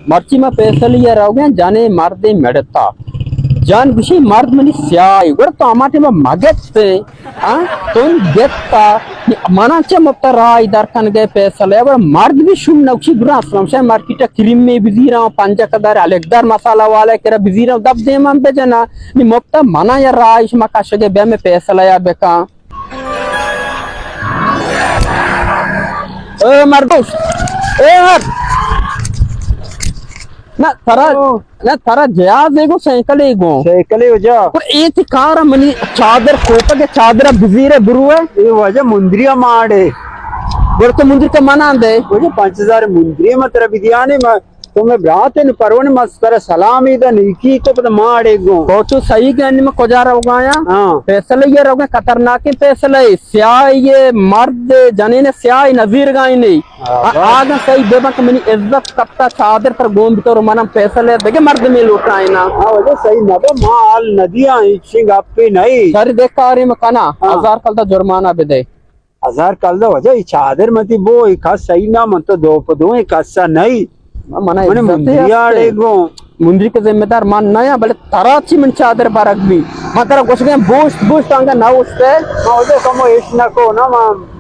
मर्ची में पैसा लिया रहोगे जाने मर्दे मेड़ता जान विषय मर्द मनी स्याय वर तो आमाटे में मगत तो गेत्ता मनाचे मत्ता राय दरकन गए पैसा ले वर मर्द भी शुम नौशी गुरा समशे मार्केट क्रीम में बिजी रहा पंजा कदार अलेकदार मसाला वाला केरा बिजी रहा दब दे मन पे जना नि मत्ता मना या राय इस मकाशे के बे में पैसा लाया बेका ए मर्दोस ए मर्द ना तारा जयाज एगो साइकिल हो जा और एक कार मनी चादर कोपा के चादर बिजी रे बुरुए ये वजह मुंद्रिया माड़े बोल तो मुंद्री का मना दे वजह 5000 मुंद्रिया मत रबिदियाने में तुम्हें ब्राते न परवन मस्कर सलाम इधर निकी को पता माड़े गो तो सही गन में कोजारा उगाया हां पैसा ले रहोगे खतरनाक के पैसा ले स्याह ये मर्द जने ने स्याह नजीर गाई नहीं आगे सही बेबक मनी इज्जत कप्ता चादर पर गोम तो मना पैसा ले देखे मर्द में लुटाए ना हां वजह सही ना माल नदियां इचिंग आपे नहीं सर देखा में कना 1000 कल दा जुर्माना भी दे 1000 कल दा वजह चादर मती वो एक सही ना मत दो एक अच्छा नहीं मना मुंद्री के जिम्मेदार मान नया बड़े तराची मन चादर बारक भी मात्रा कुछ के बूस्ट अंगा ना उससे वजह कमो एशना को ना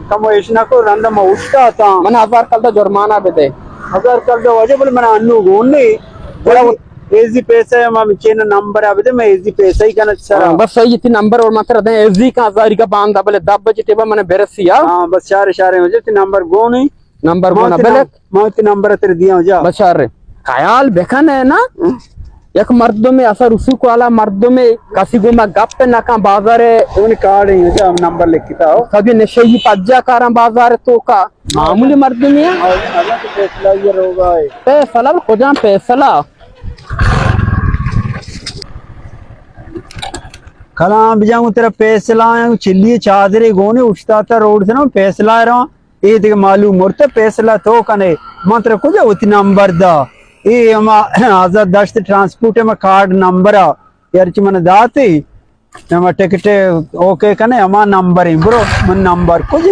कमो एशना को रंदा म उठता था मन 1000 कल दा जुर्माना भी दे 1000 कल दा वजह बोले मना अन्नू गोनी बड़ा एजी पैसा है मां चेन नंबर आवे दे मैं एजी पैसा ही कन सर बस सही थी नंबर और मात्रा दे एजी का 1000 का बांधा बोले 10 बजे टेबा मने बेरसिया हां बस चार वजह नंबर गोनी नंबर गोना बेले मौत नंबर तेरे दिया जा बचार ख्याल बेखन है ना एक मर्दों में असर उसूक वाला मर्दों में कासी गुमा गप पे ना बाजार है उन कार्ड है जो नंबर लिखता हो सभी नशे ही पज्जा कारा बाजार तो का मामूली मर्दों में अल्लाह के फैसला ये होगा फैसला खुदा फैसला कला जाऊं तेरा फैसला चिल्ली चादरे गोने उठता था रोड से ना फैसला रहा ये देख मालूम मोरते फैसला तो कने मात्र कुछ उतनी नंबर दा ये हम आजाद दश्त ट्रांसपोर्ट में कार्ड नंबर यार ची मन दाती हम टिकट ओके कने हम नंबर है ब्रो मन नंबर कुछ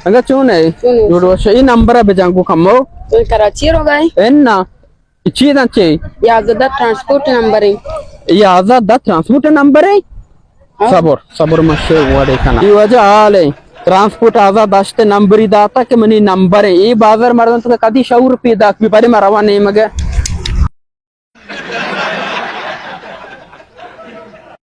अंगा चुने जोड़ो सही नंबर है बेजांगू कमो तो कराची रो गए एन्ना इची दांचे ये आजाद ट्रांसपोर्ट नंबर है ये आजाद ट्रांसपोर्ट नंबर है सबर मशे हुआ देखा ना ये वजह हाल है ट्रांसपोर्ट आजाद दाश्ते नंबर ही दाता के मनी नंबर है ये बाजार मर्दन तो कदी 100 रुपये दाख भी बारे मरवा नहीं मगे